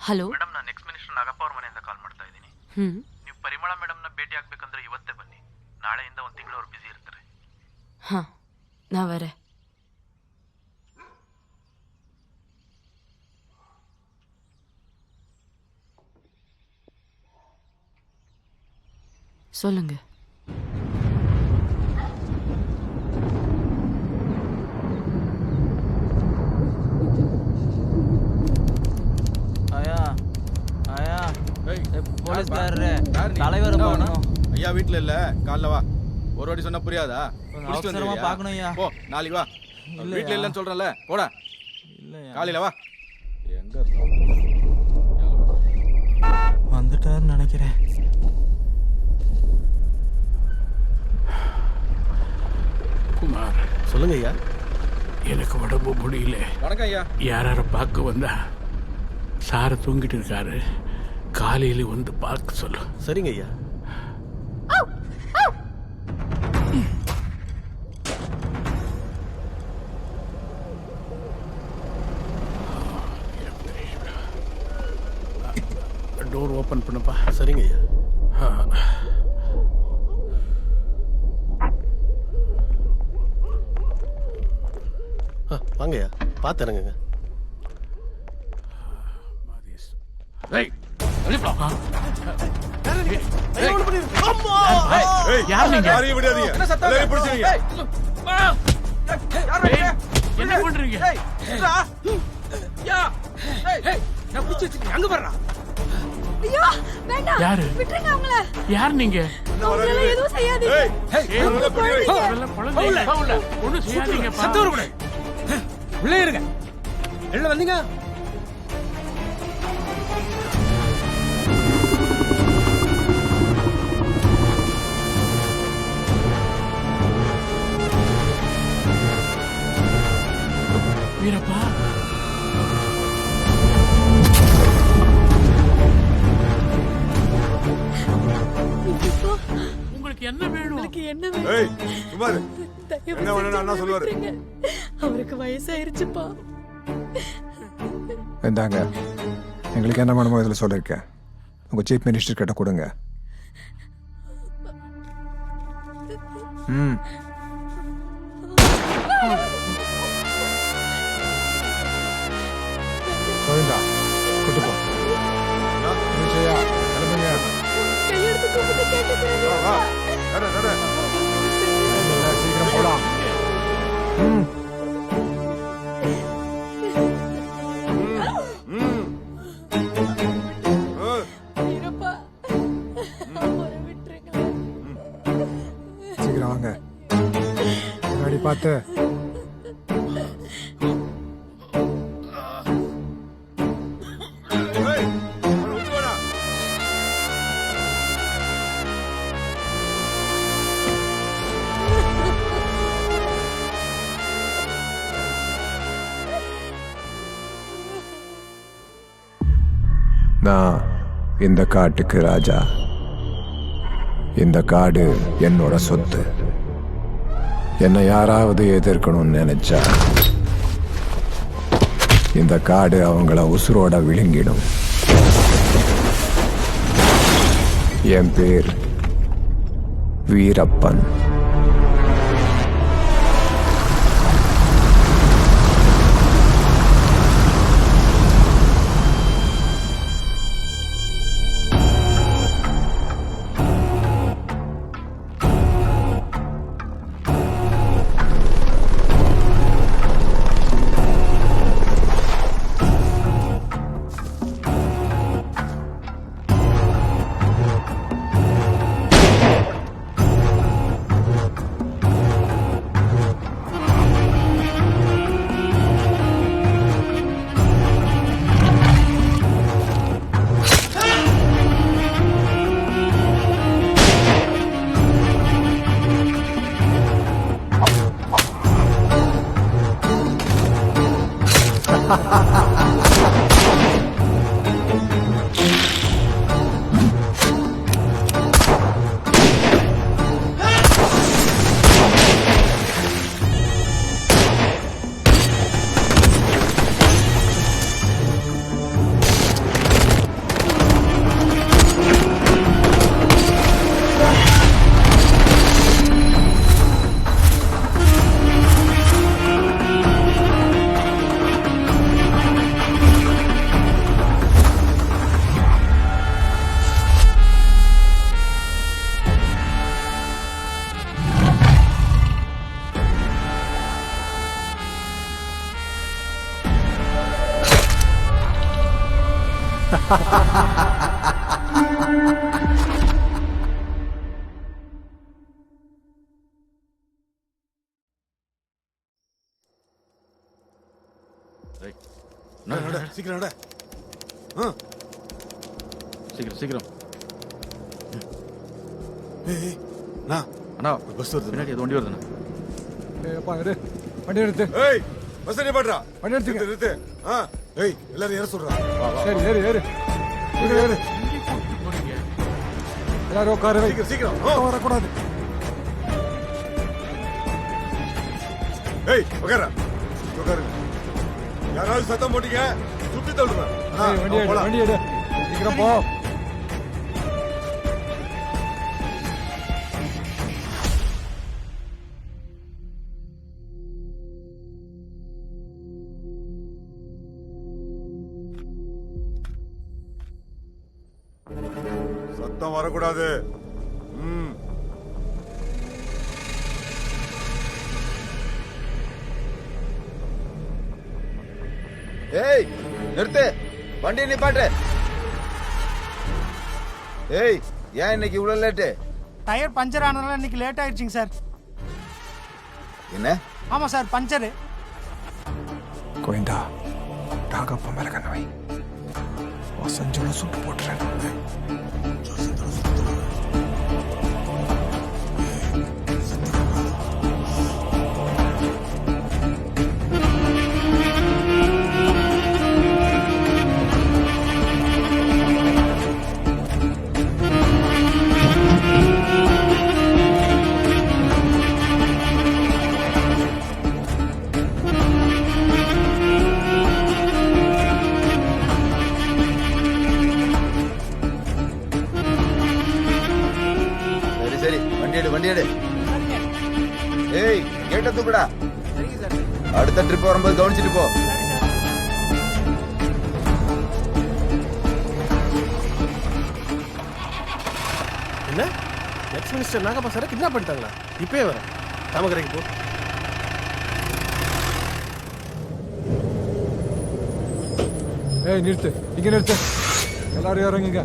Hello madam, ನಾನು X minister Nagappa ಅವ್ರ ಮನೆಯಿಂದ ಕಾಲ್ ಮಾಡ್ತಾ ಇದ್ದೀನಿ. ನೀವು ಪರಿಮಳ ಮೇಡಮ್ನ ಭೇಟಿ ಆಗ್ಬೇಕಂದ್ರೆ ಇವತ್ತೇ ಬನ್ನಿ. ನಾಳೆಯಿಂದ ಒಂದು ತಿಂಗಳು ಅವ್ರು ಬ್ಯುಸಿ ಇರ್ತಾರೆ. ಹಾಂ ನಾ வரே. சொல்லுங்க. போலீஸ்காரரு தலைவர் ஐயா வீட்டுல இல்ல, காலைல வா. ஒரு வாட்டி சொன்னா புரியாதா? அவசரமா பாக்கணும் ஐயா. போ, நாளைக்கு வா. வீட்டுல இல்லன்னு சொல்றேன்ல, போடா. இல்ல காலையில வா. எங்க வந்துட்டாருன்னு நினைக்கிறேன். குமார், சொல்லுங்க ஐயா. எனக்கு உடம்பு முடியல. வணக்கம் ஐயா. யார பார்க்க வந்தா சார தூங்கிட்டு இருக்காரு, காலையில வந்து பார்க்க சொல்லு. சரிங்க ஐயா. டோர் ஓபன் பண்ணுப்பா. சரிங்க ஐயா. வாங்கய்யா, பார்த்து இறங்குங்க. யார் நீங்க? என்ன பண்றீங்க? அங்க வர்றா. ஐயோ வேண்டாம், யாரு? விட்டுருங்க அவங்கள. யார் நீங்க? அவங்கள எதுவும் செய்யாதீங்க. ஒண்ணு செய்யாதீங்க. சத்தம் கூட உள்ளே இருங்க. எல்லாம் வந்தீங்க. வீரப்பா, உங்களுக்கு என்ன வேணும்? என்ன வேணும்? குமார், என்ன வேணும்னு அண்ணா சொல்லுவாரு. அவருக்கு வயசாயிருச்சுப்பா. இந்தாங்க, எங்களுக்கு என்ன வேணுமோ இதில் சொல்லியிருக்கேன். உங்கள் சீஃப் மினிஸ்டர் கிட்ட கொடுங்க. ம் சொல்லுங்க, கூட்டு போ. விஜயா, கிளம்புங்க. கையெடுத்து கூப்பிட்டு கேட்டுக்கிறேன். சீக்கிரம் போலாம். ம் வீரப்பா, அவரை விட்டுருங்க. சீக்கிரம் வாங்க. முன்னாடி பார்த்து. நான் இந்த காட்டுக்கு ராஜா. இந்த காடு என்னோட சொத்து. என்னை யாராவது எதிர்க்கணும்னு நினைச்சா இந்த காடு அவங்கள உசுரோட விழுங்கிடும். என் பேர் வீரப்பன். சீக்கிரம் நட. சீக்கிரம் சீக்கிரம். ஏய் நான் அண்ணா பஸ் வருது. பின்னாடி அது வண்டி வருதுண்ணா. ஏப்பா இரு, வண்டி எடுத்து ஏய் பஸ் நீ பாடுறா. வண்டி எடுத்துக்க. நிறுத்து. ஏய் எல்லாரும் ஏற சொல்றா. சரி ஏறு ஏறு ஏறு ஏறு. எல்லாரும் உட்காரு. சீக்கிரம் சீக்கிரம். வரக்கூடாது. ஏய் உட்காரா. உட்காரு. யாராவது சத்தம் போட்டீங்க சுத்தி தள்ளுறேன். வண்டி எடு வண்டி எடு. சீக்கிரம் போ. சத்தம் வரக்கூடாது. ஏய் நிறுத்து, வண்டி நிப்பாட்டு. ஏய் ஏன் இன்னைக்கு இவ்வளவு லேட்டு? டயர் பஞ்சர் ஆனதுனால இன்னைக்கு லேட் ஆயிடுச்சுங்க சார். என்ன? ஆமா சார், பஞ்சரு. கோவிந்தா, ராகப்பா மேல கண்ணவை சஞ்சோட சுட்டு போட்டுறேன். சரி வண்டி எடு வண்டி எடு. ஏய் கேட்ட தூக்குடா. அடுத்த ட்ரிப் வரும்போது கவனிச்சுட்டு போ. என்ன எக்ஸ் மினிஸ்டர் நாகப்பா சாரை கிட்னாப் பண்ணிட்டாங்களா? இப்பயே வரேன். தாமகரைக்கு போ. ஏய் நிறுத்து, இங்க நிறுத்து. எல்லாரும் இறங்குங்க,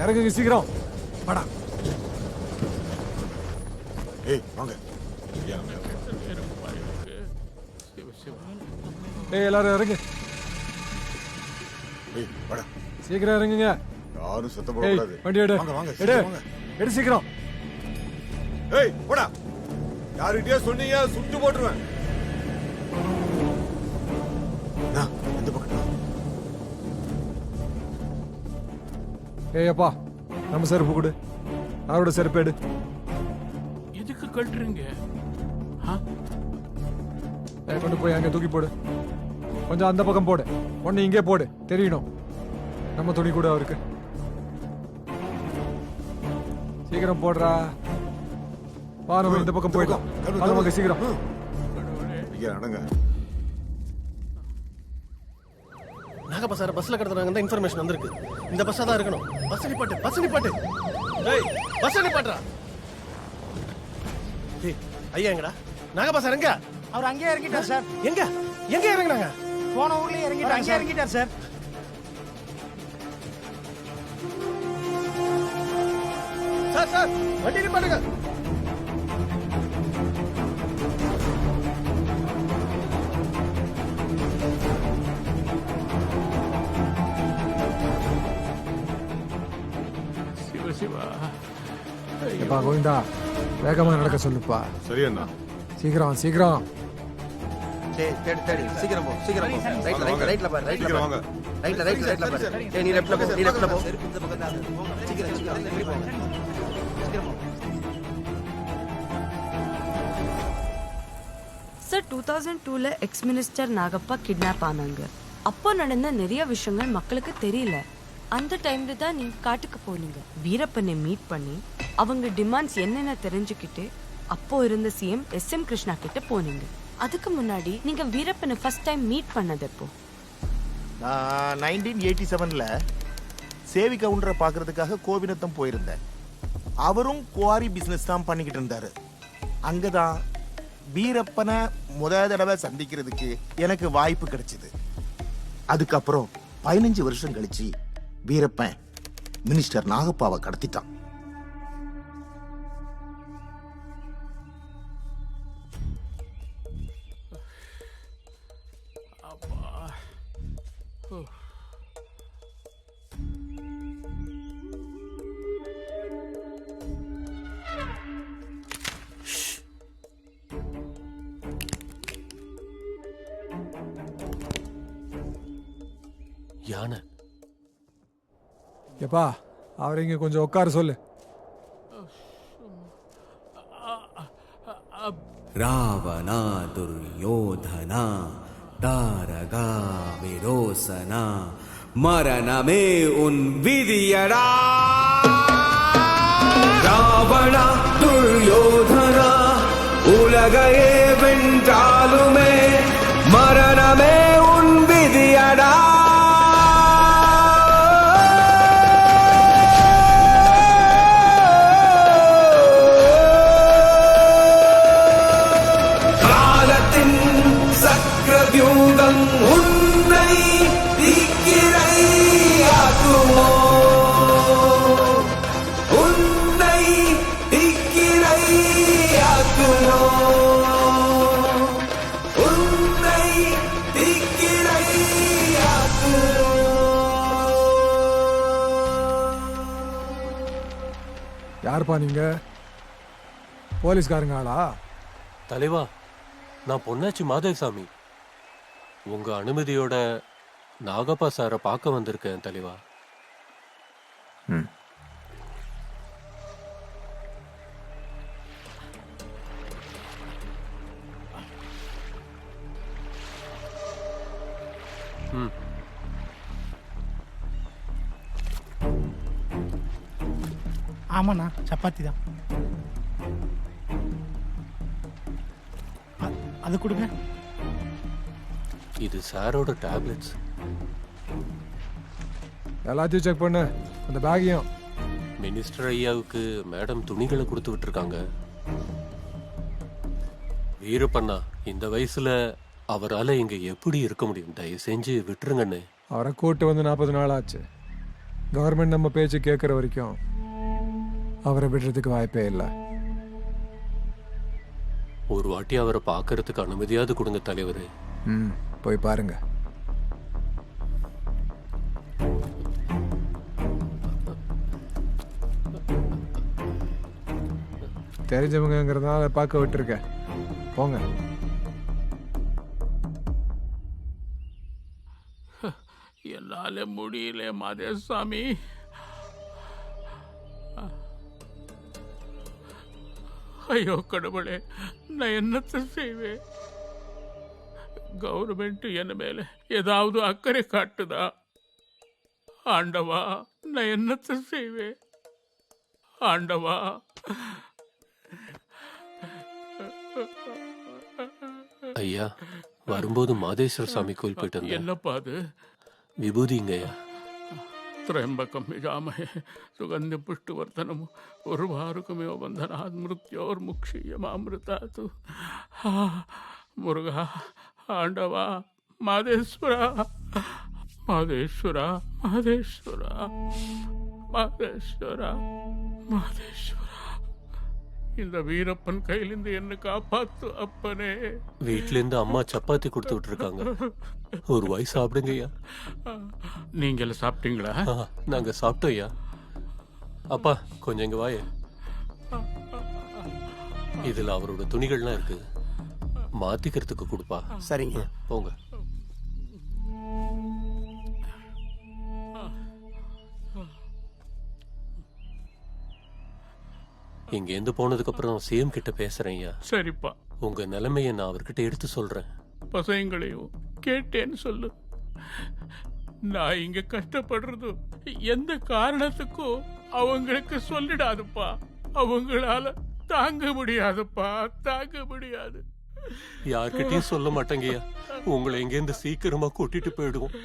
இறங்குங்க சீக்கிரம். வாடா. ஏய் வாங்க. ஏய் எல்லாரும் இறங்கு. ஏய் வாடா. சீக்கிரம் இறங்குங்க. யாரும் சத்தம் ஏய் போடக்கூடாது. வண்டி எடு. வாங்க வாங்க. எடு வாங்க. எடு சீக்கிரம். ஏய் போடா. யாருக்கிட்டயே சொன்னீங்க சுட்டு போட்டுருவேன். எந்த பக்கம்? ஏய் அப்பா, நம்ம செருப்பு கொடு. அவரோட செருப்பு எடு. எதுக்கு கழட்டுறீங்க? கொண்டு போய் அங்க தூக்கி போடு. கொஞ்சம் அந்த பக்கம் போடு. ஒன்னு இங்கே போடு, தெரியணும். நம்ம துணி கூட அவருக்கு. சீக்கிரம் போடுறா. வா நம்ம இந்த பக்கம் போயிடலாம். வாங்க சீக்கிரம். இங்க நடங்க. நாகப்பா சாரை பஸ்ல கடத்துறாங்க தான் இன்ஃபர்மேஷன் வந்திருக்கு. இந்த பஸ்ஸா தான் இருக்கணும். பஸ் நிப்பாட்டு, பஸ் நிப்பாட்டு. ஏய் பஸ் நிப்பாட்டுறா. ஏய் ஐயா எங்கடா? நாகப்பா சார் எங்க? அவர் அங்கேயே இறங்கிட்டார் சார். எங்க எங்க இறங்குறாங்க? போன ஊர்லயே இறங்கிட்டார். அங்கேயே இறங்கிட்டார் சார். சார் சார் வண்டி நிப்பாட்டுங்க. சிவா எப்பா கோவிந்தா, வேகமா நடக்க சொல்லுப்பா. சரி அண்ணா. சீக்கிரம் சீக்கிரம். சரி தேடி தேடி சீக்கிரம் போ சீக்கிரம் போ. ரைட்ல ரைட்ல ரைட்ல பாரு ரைட்ல சீக்கிரம் பாரு. வாங்க. ரைட்ல ரைட்ல ரைட்ல பாரு. ஏய் நீ லெஃப்ட்ல போ நீ லெஃப்ட்ல போ. சீக்கிரம் சீக்கிரம் இப்படி போ. சீக்கிரம் போ. சார் 2002ல எக்ஸ் மினிஸ்டர் நாகப்பா கிட்னாப் ஆனாங்க. அப்போ நடந்த நிறைய விஷயங்கள் மக்களுக்கு தெரியல. அந்த டைம்ல தான் நீங்க காட்டுக்கு போனீங்க. வீரப்பனை மீட் பண்ணி அவங்க டிமாண்ட்ஸ் என்னென்ன தெரிஞ்சுக்கிட்டு அப்போ இருந்த சிஎம் SM கிருஷ்ணா கிட்ட போனீங்க. அதுக்கு முன்னாடி நீங்க வீரப்பனை ஃபர்ஸ்ட் டைம் மீட் பண்ணது எப்போ? நான் 1987ல சேவி கவுண்டரை பார்க்கறதுக்காக கோவிநத்தம் போயிருந்தேன். அவரும் குவாரி பிசினஸ் தான் பண்ணிக்கிட்டு இருந்தாரு. அங்கதான் வீரப்பனை தடவை சந்திக்கிறதுக்கு எனக்கு வாய்ப்பு கிடைச்சது. அதுக்கப்புறம் 15 வருஷம் கழிச்சு வீரப்பன் மினிஸ்டர் நாகப்பாவை கடத்திட்டான். யானை எப்பா அவரை இங்க கொஞ்சம் உட்கார சொல்லு. ராவணா துர்யோதனா தாரகா விரோசனா மரணமே உன் விதியடா. ராவணா துர்யோதனா உலகையே வென்றாலுமே மரணமே உன் விதியடா. சக்கரவியூகம் உன்னை தீக்கிரையாக்குமோ, உன்னை தீக்கிரையாக்குமோ, உன்னை தீக்கிரையாக்குமோ. யாருப்பா நீங்க? போலீஸ்காரங்க ஆளா? தலைவா, நான் பொன்னாச்சி மாதேசாமி. உங்க அனுமதியோட நாகப்பா சாரை பார்க்க வந்திருக்கேன் தலைவா. ஆமாண்ணா, சப்பாத்தி தான். அது கொடுங்க. இது சாரோட டேப்லெட்ஸ். எல்லாத்தையும் செக் பண்ணு, அந்த பேக்கையும். மினிஸ்டர் ஐயாவுக்கு மேடம் துணிகளை கொடுத்து விட்டுருக்காங்க. வீரப்பண்ணா, இந்த வயசுல அவரால் இங்க எப்படி இருக்க முடியும்? தயவு செஞ்சு விட்டுருங்கண்ணே. அவரை கூட்டு வந்து 40 நாள் ஆச்சு. கவர்மெண்ட் நம்ம பேச்சு கேட்குற வரைக்கும் அவரை விடுறதுக்கு வாய்ப்பே இல்லை. ஒரு வாட்டி அவரை பார்க்கறதுக்கு அனுமதியாவது கொடுங்க தலைவரே. போய் பாருங்க. தெரிஞ்சவங்கிறதுனால பார்க்க விட்டுருக்க. போங்க. என்னால முடியல மாதேசாமி. ஐயோ கடவுளே, நான் என்னத்தை செய்வேன்? கவர்மெண்ட் என்ன மேல ஏதாவது அக்கறை காட்டுதா? ஆண்டவா, நான் என்னத்தை செய்வேன்? ஆண்டவா. ஐயா, வரும்போது மாதேஸ்வர சாமி கோயில் போயிட்டு வந்தேன். என்னப்பா அது? விபூதிங்கய்யா. त्र्यंबकं यजामहे सुगंधि पुष्टिवर्धनम् उर्वारुकमेव बन्धनात् मृत्योर्मुक्षीयमामृतात्. मुरुगा, आंडवा, मादेश्वरा, मादेश्वरा, मादेश्वरा, मादेश्वरा, मादेश्वरा. இந்த வீரப்பன் கையிலிருந்து என்ன காப்பாத்து அப்பனே. வீட்ல இருந்து அம்மா சப்பாத்தி கொடுத்து விட்டுருக்காங்க. ஒரு வாய் சாப்பிடுங்க ஐயா. நீங்க சாப்பிட்டீங்களா? நாங்க சாப்பிட்டோம் ஐயா. அப்பா கொஞ்சம் இங்க வாய. இதுல அவரோட துணிகள்லாம் இருக்கு, மாத்திக்கிறதுக்கு கொடுப்பா. சரிங்க, போங்க. இங்க இருந்து போனதுக்கு அப்புறம் சிஎம் கிட்ட பேசுறேன் ஐயா. சரிப்பா. உங்க நிலைமையை நான் அவர்கிட்ட எடுத்து சொல்றேன். பசங்களையும் கேட்டேன்னு சொல்லு. நான் இங்க கஷ்டப்படுறது எந்த காரணத்துக்கும் அவங்களுக்கு சொல்லிடாதுப்பா. அவங்களால தாங்க முடியாதுப்பா, தாங்க முடியாது. யார்கிட்டயும் சொல்ல மாட்டேங்கய்யா. உங்களை எங்க இருந்து சீக்கிரமா கூட்டிட்டு போயிடுவோம்.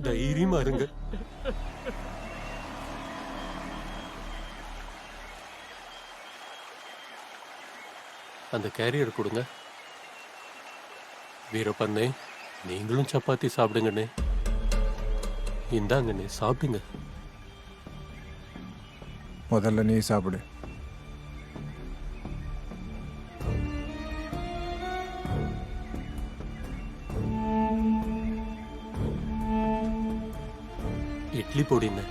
தைரியமா இருங்க. அந்த கேரியர் கொடுங்க. வீரப்பண்ணே, நீங்களும் சப்பாத்தி சாப்பிடுங்கண்ணே. இந்தாங்கண்ணே, சாப்பிடுங்க. முதல்ல நீ சாப்பிடு. இட்லி பொடின்னு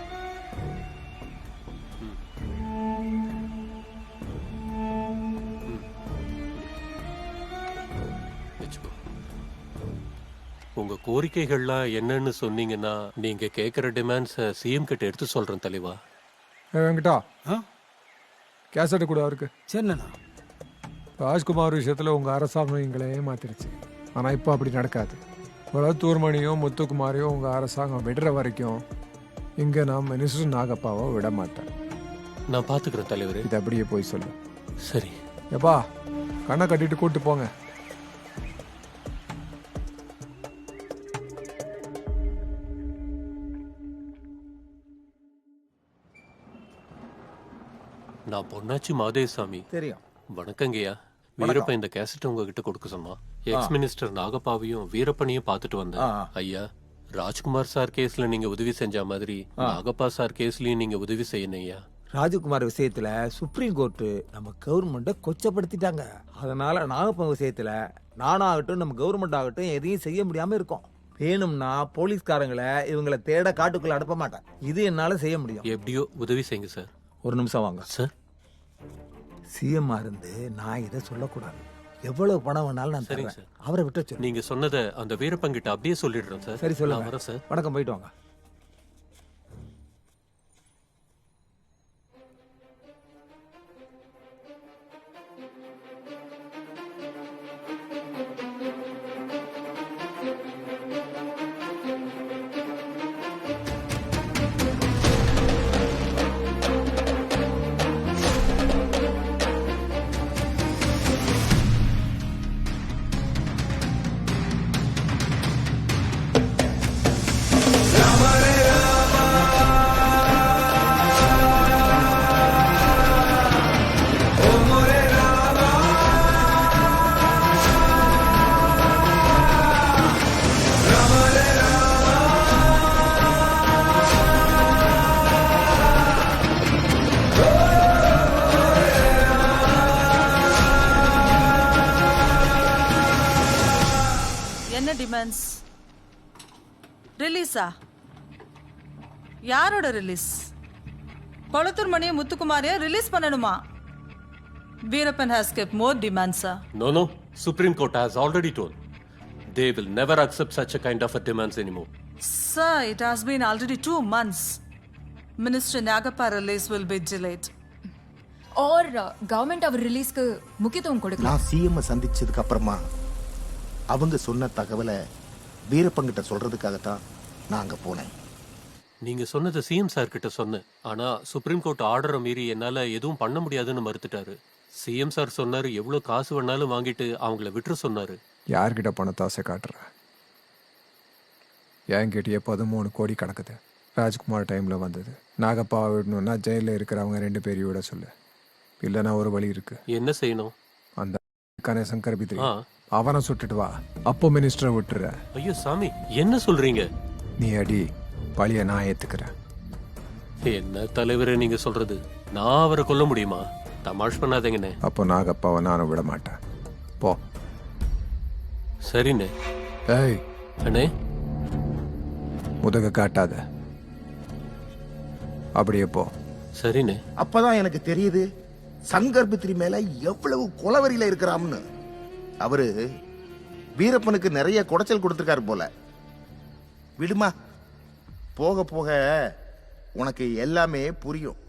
வச்சுக்கோ. உங்க கோரிக்கைகள்லாம் என்னன்னு சொன்னீங்கன்னா நீங்க கேட்குற டிமாண்ட்ஸை சிஎம் கிட்ட எடுத்து சொல்றேன் தலைவா. வெங்கடா கேசட்டு கூட அவருக்கு. சரிண்ணா. ராஜ்குமார் விஷயத்தில் உங்கள் அரசாங்கம் எங்களை ஏமாத்திருச்சு. ஆனால் இப்போ அப்படி நடக்காது. வளத்தூர்மணியும் முத்துக்குமாரையும் உங்கள் அரசாங்கம் விடுற வரைக்கும் இங்கே நான் மினிஸ்டர் நாகப்பாவை விட மாட்டேன். நான் பார்த்துக்கிறேன் தலைவரே. இது அப்படியே போய் சொல்லு. சரி. எப்பா கண்ணை கட்டிட்டு கூப்பிட்டு போங்க. நான் பொன்னாச்சி மாதேசாமி. தெரியும். வணக்கங்கய்யா. வீரப்ப இந்த கேசட் உங்ககிட்ட கொடுக்க சொன்னா. எக்ஸ் மினிஸ்டர் நாகப்பாவையும் வீரப்பனையும் பார்த்துட்டு வந்தேன். ஐயா, ராஜ்குமார் சார் கேஸ்ல நீங்க உதவி செஞ்ச மாதிரி நாகப்பா சார் கேஸ்லயும் நீங்க உதவி செய்யணும் ஐயா. ராஜகுமார் விஷயத்துல சுப்ரீம் கோர்ட்டு நம்ம கவர்மெண்ட்டை கொச்சப்படுத்திட்டாங்க. அதனால நாகப்பன் விஷயத்துல நானாகட்டும் நம்ம கவர்மெண்ட் ஆகட்டும் எதையும் செய்ய முடியாம இருக்கோம். வேணும்னா போலீஸ்காரங்களை இவங்களை தேட காட்டுக்குள்ள அனுப்ப மாட்டேன். இது என்னால செய்ய முடியும். எப்படியோ உதவி செய்யுங்க சார். ஒரு நிமிஷம் வாங்க சார். சிஎம் இருந்து நான் இதை சொல்லக்கூடாது. எவ்வளவு பணம் வேணாலும் நான் சரிங்க தரேன். சார். அவரை விட்டு சொல்லு. நீங்க சொன்னதை அந்த வீரப்பங்கிட்ட அப்படியே சொல்லிடுறேன் சார். சரி நான் சொல்லுங்க. வரேன் சார். வணக்கம், போயிட்டு வாங்க. என்ன டிமாண்ட்ஸ்? ரிலீஸா? யாரோட ரிலீஸ்? கொளத்தூர் மணியை முத்துக்குமாரையா ரிலீஸ் பண்ணணுமா? Veerappan has kept more demands, sir. No. Supreme Court has already told. They will never accept such a kind of a demands anymore. Sir, it has been already 2 months. Minister Nagappa release will be delayed. और government அவர் ரிலீஸ்க்கு முக்கியத்துவம் கொடுக்கல. நான் CM சந்திச்சதுக்கு அப்புறமா அவங்க சொன்ன தகவலை வீரப்பங்கிட்ட சொல்றதுக்காகத்தான் நான் அங்க போனேன். நீங்க சொன்னதை சிஎம் சார் கிட்ட சொன்னேன். ஆனா சுப்ரீம் கோர்ட் ஆர்டரை மீறி என்னால எதுவும் பண்ண முடியாதுன்னு மறுத்துட்டாரு. சிஎம் சார் சொன்னாரு எவ்வளவு காசு வேணாலும் வாங்கிட்டு அவங்கள விட்டுற சொன்னாரு. யார்கிட்ட பணத்தை ஆசை காட்டுற? என்கிட்டயே 13 கோடி கிடக்குது. ராஜ்குமார் டைமில் வந்தது. நாகப்பாவை விடணும்னா ஜெயிலில் இருக்கிறவங்க 2 பேரையும் விட சொல்லு. இல்லைன்னா ஒரு வழி இருக்கு. என்ன செய்யணும்? அந்த சங்கர் பித்ரி அவனை சுட்டுட்டு வா. அப்போ மினிஸ்டரை விட்டுற. ஐயோ சாமி, என்ன சொல்றீங்க? நீ அடி, பழிய நான் ஏத்துக்கிறேன். என்ன தலைவரே நீங்க சொல்றது? நான் அவரை கொல்ல முடியுமா? தமாஷ் பண்ணாதீங்கண்ணே. அப்போ நாகப்பாவை நானும் விட மாட்டேன். போ. சரிண்ணே. ஏய் அண்ணே, முதுக காட்டாத. அப்படியே போ. சரிண்ணே. அப்பதான் எனக்கு தெரியுது சங்கர் பித்ரி மேல எவ்வளவு கொலவரியில இருக்கிறான்னு. அவரு வீரப்பனுக்கு நிறைய குடைச்சல் கொடுத்திருக்காரு போல. விடுமா, போக போக உனக்கு எல்லாமே புரியும்.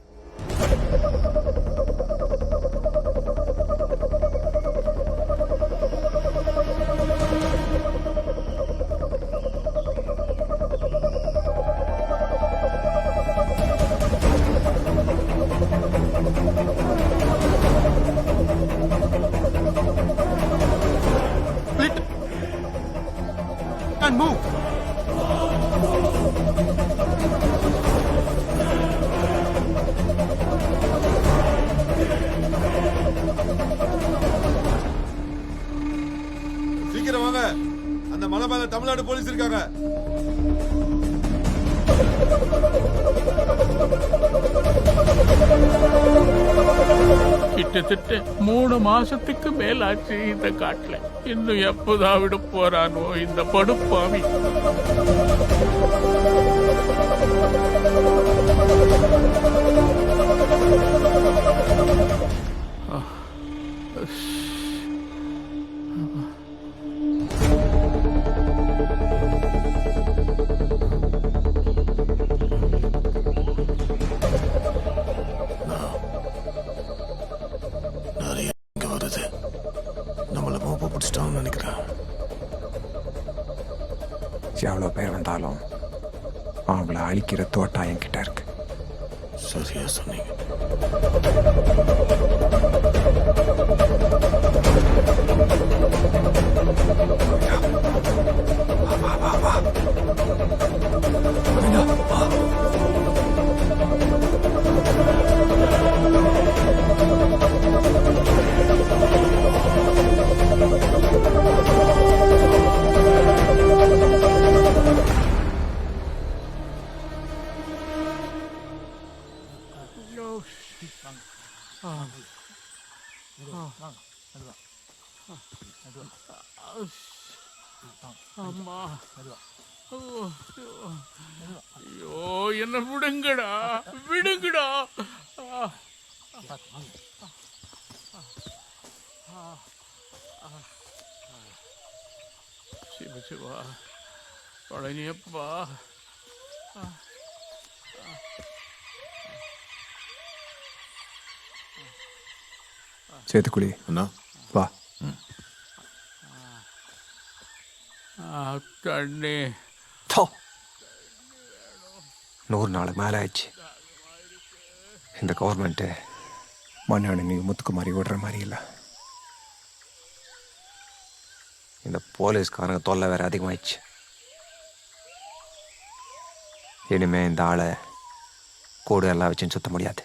And move. சீக்கிரம் வாங்க. அந்த மலை மேல தமிழ்நாடு போலீஸ் இருக்காங்க. கிட்டத்தட்ட 3 மாசத்துக்கு மேலாச்சு இந்த காட்டுல. இன்னும் எப்போதான் விட போறானோ இந்த படுப்பாவி. நிறைய இங்க வருது. நம்மள மோப்ப பிடிச்சிட்டான்னு நினைக்கிறேன். எவ்வளோ பேர் வந்தாலும் அவங்கள அழிக்கிற தோட்டா என்கிட்ட இருக்கு. சரியா சொன்னீங்க. அம்மா, ஐயோ, என்ன விடுங்கடா, விடுங்கடா. சிவ சிவா, பழனியப்பா. சேத்துக்குடி அண்ணா வா. கண்ணே, 100 நாள் மேலே ஆயிடுச்சு. இந்த கவர்மெண்ட்டு மண்ணாடு நீ முத்துக்குமாரி விடுற மாதிரி இல்லை. இந்த போலீஸ்காரங்க தொல்லை வேற அதிகமாயிடுச்சு. இனிமே இந்த ஆளை கூடு எல்லாம் வச்சுன்னு சுத்த முடியாது.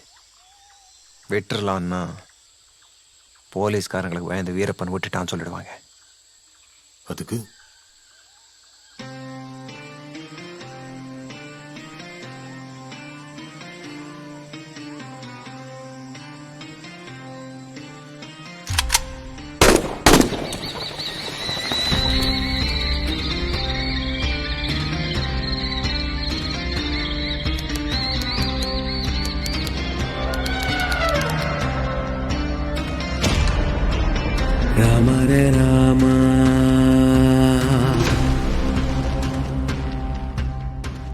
விட்டுறலான்னா போலீஸ்காரங்களுக்கு பயந்து வீரப்பன் விட்டுட்டான்னு சொல்லிடுவாங்க. அதுக்கு Rama Re Rama.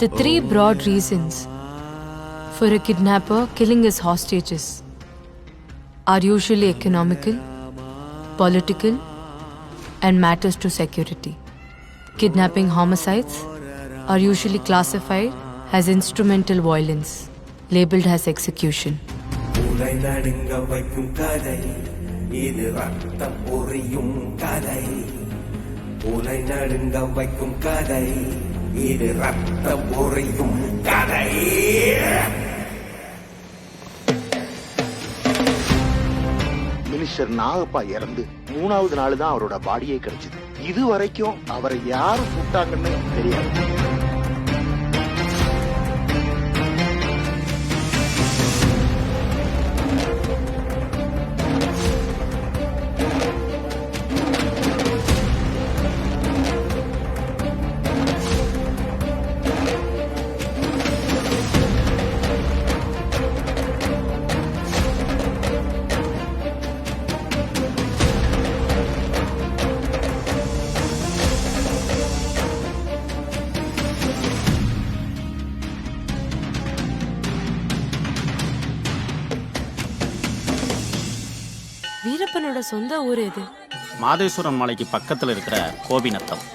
The 3 broad reasons for a kidnapper killing his hostages are usually economical, political, and matters to security. Kidnapping homicides are usually classified as instrumental violence, labeled as execution. இது ரத்தம் பொரியும் கதை. உலை நடுங்க வைக்கும் கதை. இது ரத்தம் பொரியும் கதை. மினிஸ்டர் நாகப்பா இறந்து 3வது நாள் தான் அவரோட பாடியே கிடைச்சது. இது வரைக்கும் அவரை யாரு சுட்டாங்கன்னு தெரியாது. வீரப்பனோட சொந்த ஊர் எது? மாதேஸ்வரன் மலைக்கு பக்கத்துல இருக்கிற கோபிநத்தம்.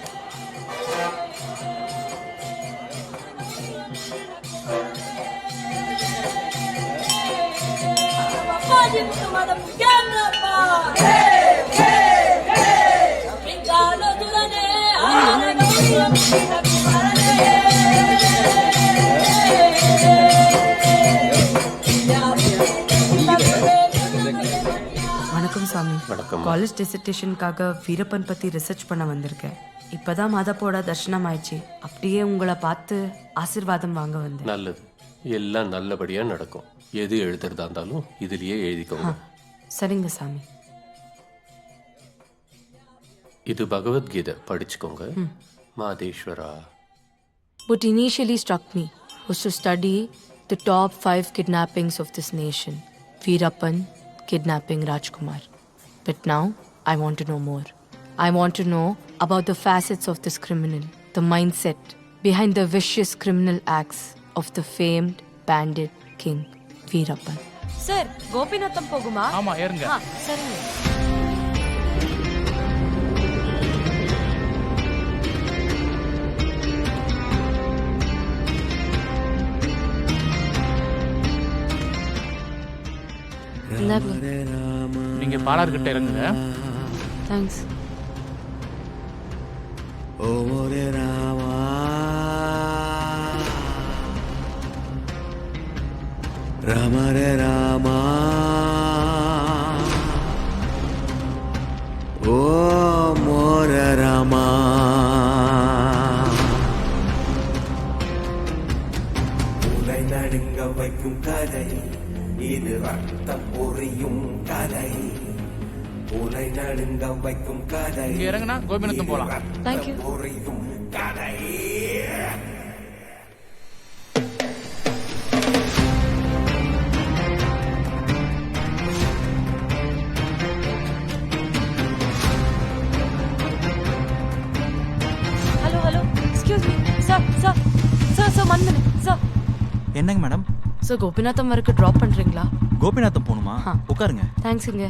வணக்கம் சாமி. வணக்கம். காலேஜ் டிசர்டேஷனுக்காக வீரப்பன் பத்தி ரிசர்ச் பண்ண வந்திருக்கேன். இப்பதான் மாதாப்போட தர்ஷனம் ஆயிடுச்சு. அப்படியே உங்களை பார்த்து ஆசீர்வாதம் வாங்க வந்தேன். நல்லது, எல்லாம் நல்லபடியா நடக்கும். எது எழுதுறதா இருந்தாலும் இதுலயே எழுதிக்கோங்க. சரிங்க சாமி. இது பகவத்கீதை படிச்சுக்கோங்க. Madeshwara. What initially struck me was to study the top 5 kidnappings of this nation. Veerappan kidnapping Rajkumar. But now I want to know more. I want to know about the facets of this criminal, the mindset behind the vicious criminal acts of the famed bandit king Veerappan. Sir, Gopinatham poguma? ஆமா ஏறுங்க. சரிங்க. நீங்க பாலார்கிட்ட இறங்குங்க. Thanks. ஓ மோரே ராமா ராம ரே ராமா ஓ மோர ராமா உலை நடுங்க வைக்கும் கதை இது ரத்தம் பொரியும் கதை உலை நடுங்க வைக்கும் கதை. இங்க இறங்குனா கோபிநாத்தம் போலாம். Thank you. பொரியும் கதை. Hello. Excuse me. Sir. One minute. Sir. என்னங்க மேடம்? Sir, கோபிநாத்தம் வரைக்கும் drop பண்றீங்களா? கோபிநாத்தம் போகணுமா? உட்காருங்க. தேங்க்ஸுங்க.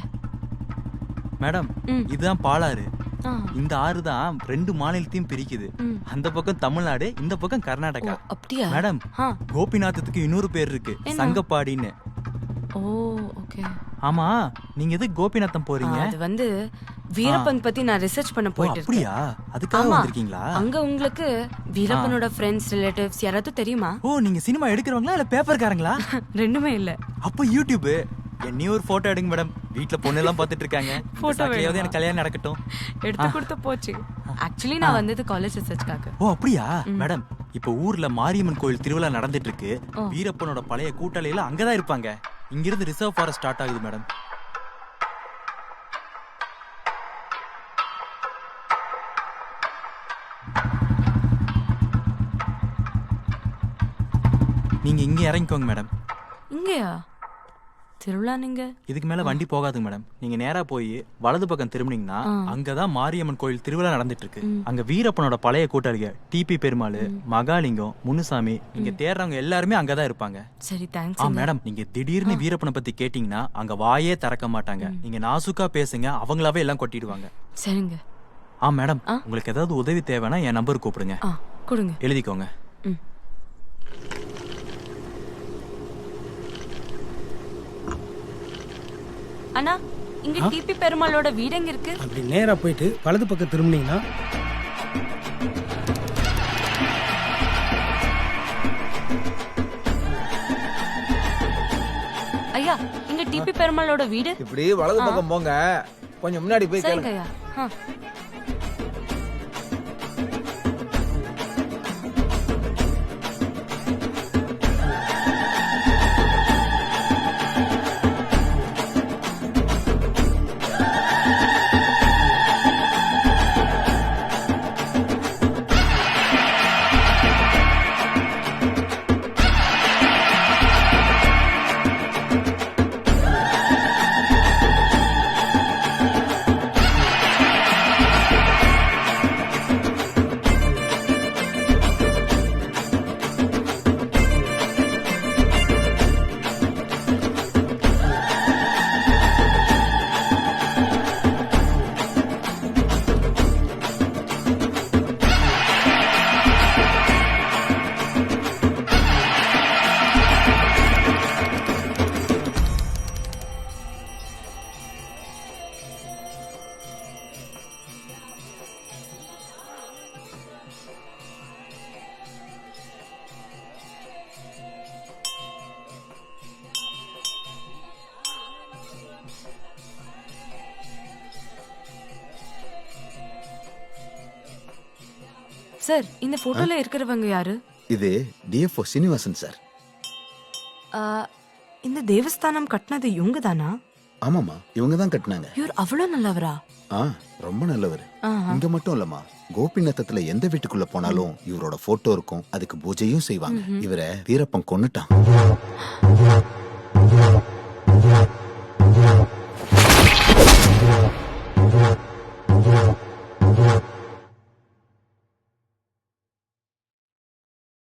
மேடம், இதுதான் பாலாறு. ஆ. இந்த ஆறு தான் 2 மாநிலத்தையும் பிரிக்குது. அந்த பக்கம் தமிழ்நாடு, இந்த பக்கம் கர்நாடகா. அப்படியா? மேடம், கோபிநாத்தத்துக்கு இன்னொரு பேர் இருக்கு, சங்கப்பாடின்னு. ஓ, ஓகே. ஆமா, நீங்க எதுக்கு கோபிநாத்தம் போறீங்க? அது வந்து வீரப்பன் பத்தி நான் ரிசர்ச் பண்ண போயிட்டு இருக்கேன். அப்படியா? அதுக்காக வந்திருக்கீங்களா? அங்க உங்களுக்கு வீரப்பனோட ஃப்ரெண்ட்ஸ், ரிலேட்டிவ்ஸ் யாராவது தெரியுமா? ஓ, நீங்க சினிமா எடுக்கிறவங்களா இல்ல பேப்பர்காரங்களா? ரெண்டுமே இல்ல. அப்ப யூடியூப் என்னையும் ஒரு போட்டோ எடுங்க மேடம். வீட்ல பொண்ணு எல்லாம் பாத்துட்டு இருக்காங்க. போட்டோ வேணும், எனக்கு கல்யாணம் நடக்கட்டும். எடுத்து கொடுத்து போச்சு. ஆக்சுவலி நான் வந்தது காலேஜ் ரிசர்ச்காக. ஓ, அப்படியா? மேடம், இப்ப ஊர்ல மாரியம்மன் கோயில் திருவிழா நடந்துட்டு இருக்கு. வீரப்பனோட பழைய கூட்டாளியில அங்கதான் இருப்பாங்க. இங்கிருந்து ரிசர்வ் ஃபாரஸ்ட் ஸ்டார்ட் ஆகுது மேடம். நீங்க இங்க இறங்கிக்கோங்க மேடம். இங்கயா? திருவிழா நீங்க? இதுக்கு மேல வண்டி போகாதுங்க மேடம். நீங்க நேரா போய் வலது பக்கம் திரும்பினீங்கன்னா அங்கதான் மாரியம்மன் கோயில் திருவிழா நடந்துட்டு இருக்கு. அங்க வீரப்பனோட பழைய கூட்டாளிகள் டிபி பெருமாள், மகாலிங்கம், முனுசாமி, நீங்க தேடுறவங்க எல்லாருமே அங்கதான் இருப்பாங்க. சரி, தேங்க்ஸ். மேடம், நீங்க திடீர்னு வீரப்பனை பத்தி கேட்டீங்கன்னா அங்க வாயே திறக்க மாட்டாங்க. நீங்க நாசுக்கா பேசுங்க, அவங்களாவே எல்லாம் கொட்டிடுவாங்க. சரிங்க. மேடம், உங்களுக்கு ஏதாவது உதவி தேவைன்னா என் நம்பர் கூப்பிடுங்க. கொடுங்க. எழுதிக்கோங்க. அண்ணா, இங்க டிபி பெருமாளோட வீடு எங்க இருக்கு? அப்படி நேரா போயிட்டு வலது பக்கம் திரும்பினீங்கன்னா ஐயா, இங்க டிபி பெருமாளோட வீடு. இப்படி வலது பக்கம் போங்க, கொஞ்சம் முன்னாடி போய் கேளுங்க. சரிங்க ஐயா. சார், இந்த போட்டோல இருக்கிறவங்க யாரு? இது டிஎஃப்ஓ சீனிவாசன் சார். இந்த தேவஸ்தானம் கட்டினது இவங்க தானா? ஆமாமா இவங்க தான் கட்டினாங்க. இவர் அவ்வளவு நல்லவரா? ரொம்ப நல்லவர். ஆஹா. இங்க மட்டும் இல்லம்மா, கோபிநத்தத்துல எந்த வீட்டுக்குள்ள போனாலும் இவரோட போட்டோ இருக்கும், அதுக்கு பூஜையும் செய்வாங்க. இவரை வீரப்பன் கொன்னுட்டான்.